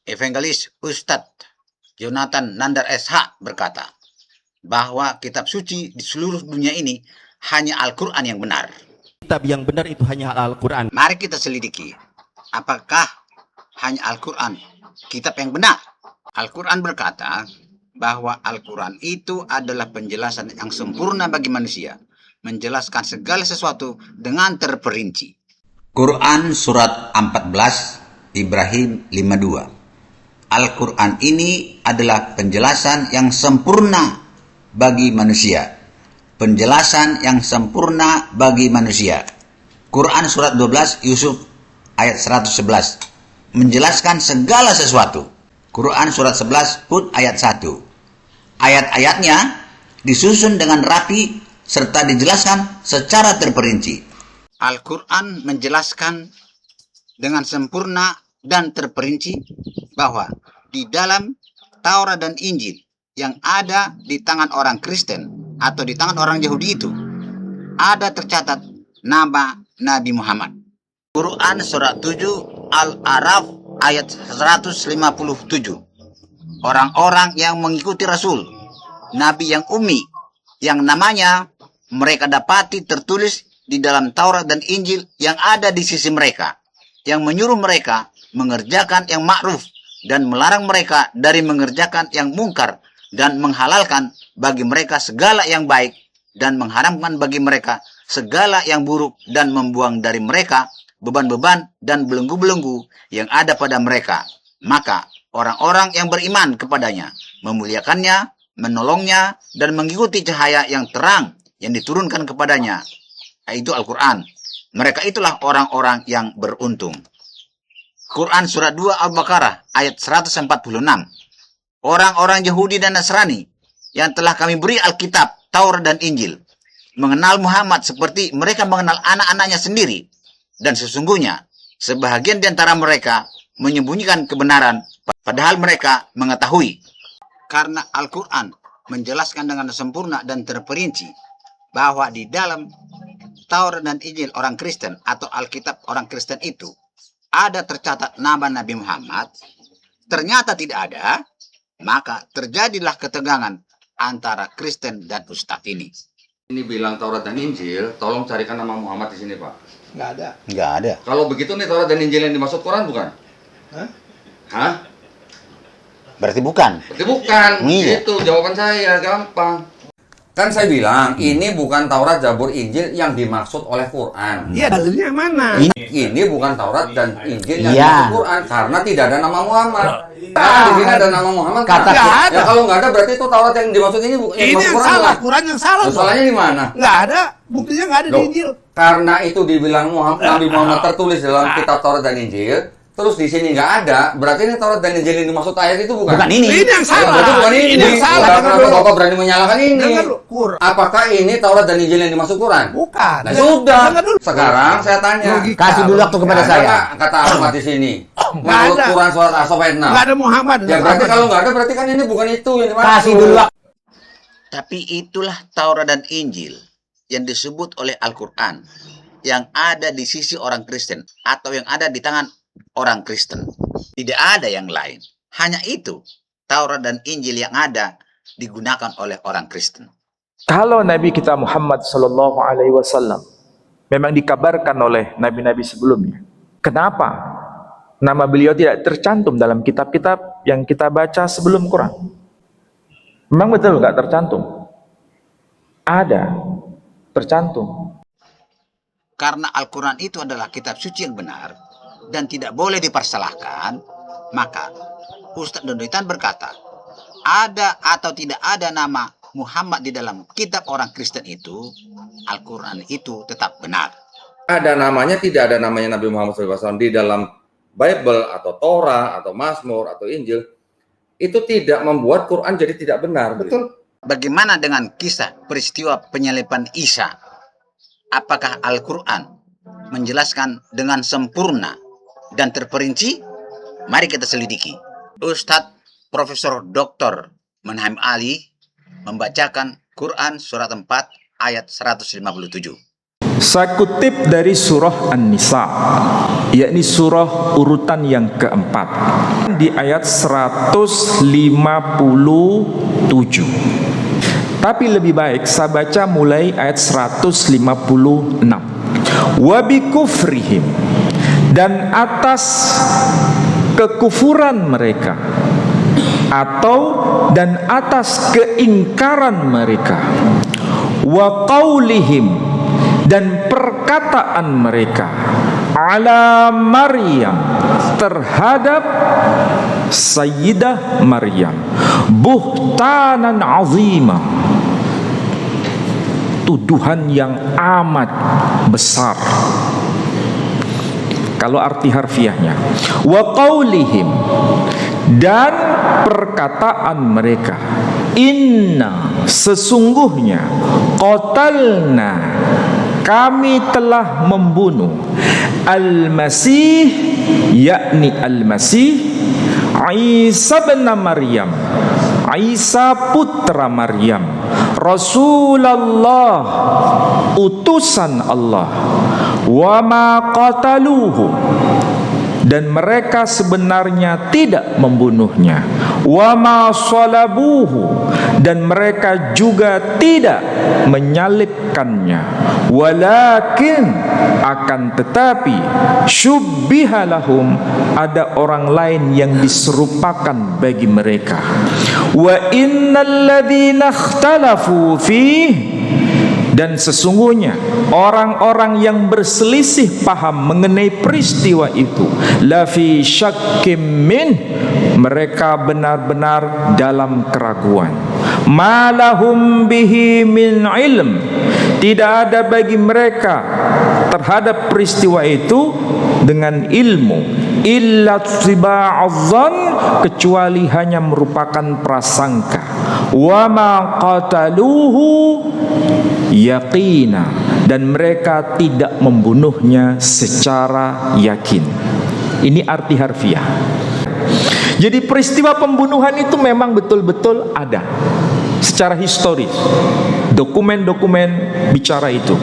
Evangelis Ustadz Jonathan Nandar SH berkata bahwa kitab suci di seluruh dunia ini hanya Al-Quran yang benar. Kitab yang benar itu hanya Al-Quran. Mari kita selidiki, apakah hanya Al-Quran kitab yang benar? Al-Quran berkata bahwa Al-Quran itu adalah penjelasan yang sempurna bagi manusia, menjelaskan segala sesuatu dengan terperinci. Quran surat 14, Ibrahim 52. Al-Quran ini adalah penjelasan yang sempurna bagi manusia. Penjelasan yang sempurna bagi manusia. Quran surat 12, Yusuf ayat 111. Menjelaskan segala sesuatu. Quran surat 11, Hud ayat 1. Ayat-ayatnya disusun dengan rapi serta dijelaskan secara terperinci. Al-Quran menjelaskan dengan sempurna dan terperinci bahwa di dalam Taurat dan Injil yang ada di tangan orang Kristen atau di tangan orang Yahudi itu ada tercatat nama Nabi Muhammad. Quran surat 7 Al-A'raf ayat 157. Orang-orang yang mengikuti Rasul, Nabi yang ummi, yang namanya mereka dapati tertulis di dalam Taurat dan Injil yang ada di sisi mereka, yang menyuruh mereka mengerjakan yang ma'ruf dan melarang mereka dari mengerjakan yang mungkar dan menghalalkan bagi mereka segala yang baik dan mengharamkan bagi mereka segala yang buruk dan membuang dari mereka beban-beban dan belenggu-belenggu yang ada pada mereka. Maka orang-orang yang beriman kepadanya memuliakannya, menolongnya dan mengikuti cahaya yang terang yang diturunkan kepadanya, yaitu Al-Quran. Mereka itulah orang-orang yang beruntung. Quran surat 2 Al-Baqarah ayat 146. Orang-orang Yahudi dan Nasrani yang telah kami beri Alkitab, Taurat dan Injil mengenal Muhammad seperti mereka mengenal anak-anaknya sendiri, dan sesungguhnya sebahagian di antara mereka menyembunyikan kebenaran padahal mereka mengetahui. Karena Al-Quran menjelaskan dengan sempurna dan terperinci bahwa di dalam Taurat dan Injil orang Kristen atau Alkitab orang Kristen itu ada tercatat nama Nabi Muhammad, ternyata tidak ada, maka terjadilah ketegangan antara Kristen dan Ustadz ini. Ini bilang Taurat dan Injil, tolong carikan nama Muhammad di sini, Pak. Nggak ada. Nggak ada. Kalau begitu nih Taurat dan Injil yang dimaksud Quran bukan? Hah? Berarti bukan. Berarti bukan. Iya. Itu jawaban saya, gampang. Kan saya bilang, ini bukan Taurat, Zabur, Injil yang dimaksud oleh Quran. Iya, dalilnya yang mana? Ini bukan Taurat dan Injil yang Iya. dimaksud Quran karena tidak ada nama Muhammad. Karena di sini ada nama Muhammad. Kata- nggak Nggak ada. Ya kalau nggak ada berarti itu Taurat yang dimaksud ini bukan Ini yang salah, Quran yang salah. Loh, salahnya di mana? Nggak ada, buktinya nggak ada di Loh, Injil. karena itu dibilang Nabi Muhammad tertulis dalam kitab Taurat dan Injil, terus di sini nggak ada, berarti ini Taurat dan Injil yang dimaksud ayat itu bukan? Bukan ini. Ini yang salah. Berarti bukan ini. Ini yang salah. Kenapa Dengar dulu. Bapak berani menyalahkan ini? Dengar dulu, Quran. Apakah ini Taurat dan Injil yang dimaksud Quran? Bukan. Nah, sudah. Dengar dulu. Sekarang saya tanya. Logika. Kasih dulu waktu kepada Ada saya. nggak kata Ahmad di sini? Menurut ada. Quran surat As-Saff ayat 6. Nggak ada Muhammad. Ya berarti kalau nggak ada berarti kan ini bukan itu yang dimaksud. Kasih dulu waktu. Tapi itulah Taurat dan Injil yang disebut oleh Al-Quran, yang ada di sisi orang Kristen atau yang ada di tangan orang Kristen. Tidak ada yang lain. Hanya itu Taurat dan Injil yang ada digunakan oleh orang Kristen. Kalau Nabi kita Muhammad Sallallahu Alaihi Wasallam memang dikabarkan oleh nabi-nabi sebelumnya, kenapa nama beliau tidak tercantum dalam kitab-kitab yang kita baca sebelum Quran? Memang betul nggak tercantum? Ada, tercantum. Karena Al-Quran itu adalah kitab suci yang benar dan tidak boleh dipersalahkan, maka Ustadz Dondoitan berkata, ada atau tidak ada nama Muhammad di dalam kitab orang Kristen itu, Al-Quran itu tetap benar. Ada namanya, tidak ada namanya Nabi Muhammad SAW di dalam Bible atau Torah atau Mazmur atau Injil, itu tidak membuat Quran jadi tidak benar. Betul. Bagaimana dengan kisah peristiwa penyaliban Isa? Apakah Al-Quran menjelaskan dengan sempurna dan terperinci? Mari kita selidiki. Ustadz Profesor Dr. Manham Ali membacakan Quran surat 4 ayat 157. Saya kutip dari surah An-Nisa. yakni surah urutan yang keempat di ayat 157. Tapi lebih baik saya baca mulai ayat 156. Wa bikufrihim, dan atas kekufuran mereka atau dan atas keingkaran mereka, wa qaulihim, dan perkataan mereka, ala Maryam, terhadap Sayyidah Maryam, buhtanan azima, tuduhan yang amat besar. Kalau arti harfiahnya, wa qaulihim, dan perkataan mereka, inna, sesungguhnya, qatalna, kami telah membunuh, al-Masih, yakni al-Masih, Isa bin Maryam, Isa putra Maryam, Rasulullah, utusan Allah, wa ma qataluhu, dan mereka sebenarnya tidak membunuhnya, wa ma salabuhu, dan mereka juga tidak menyalibkannya, walakin, akan tetapi, syubbiha lahum, ada orang lain yang diserupakan bagi mereka, wa innal ladzina ikhtalafu fihi, dan sesungguhnya orang-orang yang berselisih paham mengenai peristiwa itu, lafi syakkim min, mereka benar-benar dalam keraguan, malahum bihi min ilm, tidak ada bagi mereka terhadap peristiwa itu dengan ilmu, illa tiba'adhan, kecuali hanya merupakan prasangka, wa ma qataluhu yaqina, dan mereka tidak membunuhnya secara yakin. Ini arti harfiah. Jadi peristiwa pembunuhan itu memang betul-betul ada secara historis. Dokumen-dokumen bicara itu.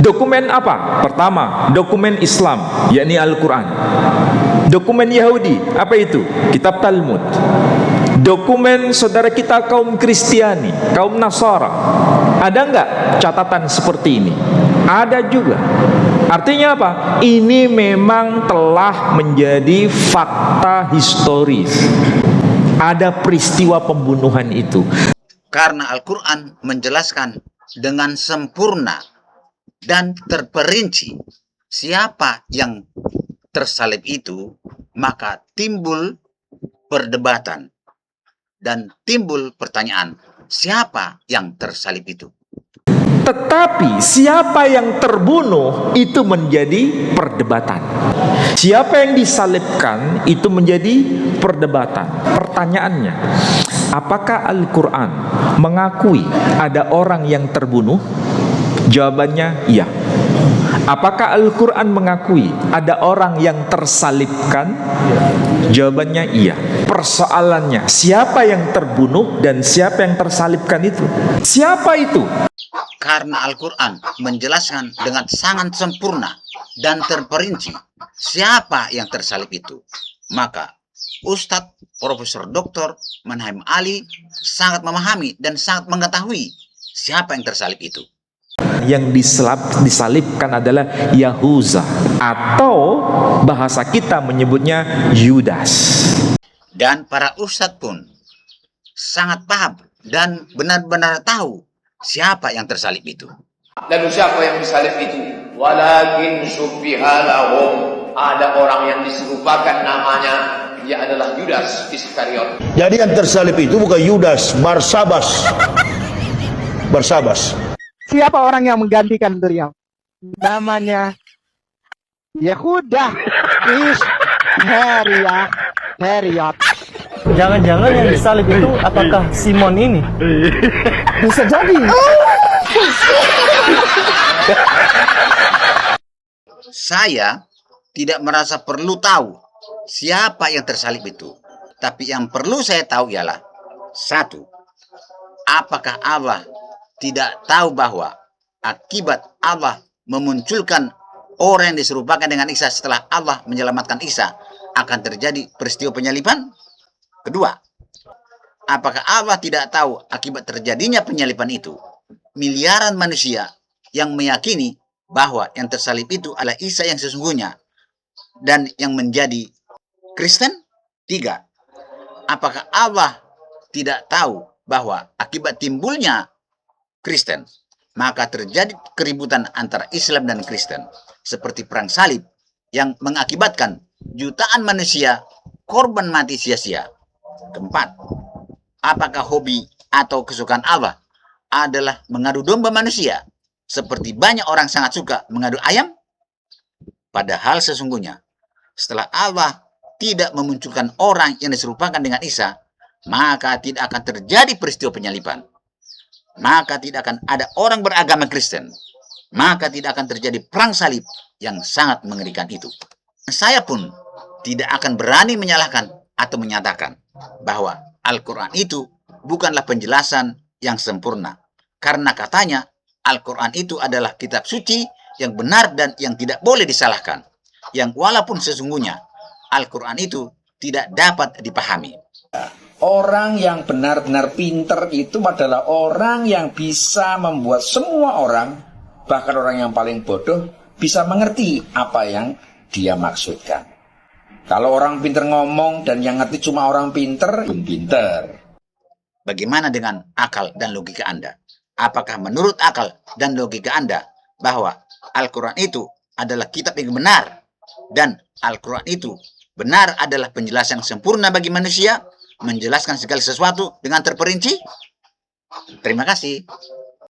Dokumen apa? Pertama, dokumen Islam, yakni Al-Quran. Dokumen Yahudi, apa itu? Kitab Talmud. Dokumen saudara kita kaum Kristiani, kaum Nasara, ada enggak catatan seperti ini? Ada juga. Artinya apa? Ini memang telah menjadi fakta historis. Ada peristiwa pembunuhan itu. Karena Al-Quran menjelaskan dengan sempurna dan terperinci siapa yang tersalib itu, maka timbul perdebatan dan timbul pertanyaan, siapa yang tersalib itu? Tetapi siapa yang terbunuh itu menjadi perdebatan. Siapa yang disalibkan itu menjadi perdebatan. Pertanyaannya, apakah Al-Quran mengakui ada orang yang terbunuh? Jawabannya iya. Apakah Al-Quran mengakui ada orang yang tersalibkan? Jawabannya iya. Persoalannya, siapa yang terbunuh dan siapa yang tersalibkan itu? Siapa itu? Karena Al-Quran menjelaskan dengan sangat sempurna dan terperinci siapa yang tersalib itu, maka Ustadz Profesor Dr. Manhaim Ali sangat memahami dan sangat mengetahui siapa yang tersalib itu. Yang disalibkan adalah Yahuza, atau bahasa kita menyebutnya Yudas. Dan para ustadz pun sangat paham dan benar-benar tahu siapa yang tersalib itu. Lalu siapa yang disalib itu? Walakin syubbiha lahum, ada orang yang diserupakan namanya, dia adalah Yudas Iskariot. Jadi yang tersalib itu bukan Yudas, Barsabas. Barsabas. Siapa orang yang menggantikan beliau? Namanya Yehuda Iskariot. Jangan-jangan yang disalib itu apakah Simon ini? Bisa jadi. Saya tidak merasa perlu tahu siapa yang tersalib itu. Tapi yang perlu saya tahu ialah, satu, apakah Allah tidak tahu bahwa akibat Allah memunculkan orang yang diserupakan dengan Isa setelah Allah menyelamatkan Isa akan terjadi peristiwa penyaliban? Kedua, apakah Allah tidak tahu akibat terjadinya penyaliban itu? Miliaran manusia yang meyakini bahwa yang tersalib itu adalah Isa yang sesungguhnya dan yang menjadi Kristen? Tiga, apakah Allah tidak tahu bahwa akibat timbulnya Kristen, maka terjadi keributan antara Islam dan Kristen, seperti perang salib yang mengakibatkan jutaan manusia korban mati sia-sia? Keempat, apakah hobi atau kesukaan Allah adalah mengadu domba manusia, seperti banyak orang sangat suka mengadu ayam? Padahal sesungguhnya, setelah Allah tidak memunculkan orang yang diserupakan dengan Isa, maka tidak akan terjadi peristiwa penyaliban. Maka tidak akan ada orang beragama Kristen. Maka tidak akan terjadi perang salib yang sangat mengerikan itu. Saya pun tidak akan berani menyalahkan atau menyatakan bahwa Al-Quran itu bukanlah penjelasan yang sempurna. Karena katanya Al-Quran itu adalah kitab suci yang benar dan yang tidak boleh disalahkan. Yang walaupun sesungguhnya Al-Quran itu tidak dapat dipahami. Orang yang benar-benar pinter itu adalah orang yang bisa membuat semua orang, bahkan orang yang paling bodoh, bisa mengerti apa yang dia maksudkan. Kalau orang pinter ngomong dan yang ngerti cuma orang pinter, belum pinter. Bagaimana dengan akal dan logika Anda? Apakah menurut akal dan logika Anda bahwa Al-Quran itu adalah kitab yang benar dan Al-Quran itu benar adalah penjelasan yang sempurna bagi manusia, menjelaskan segala sesuatu dengan terperinci? Terima kasih.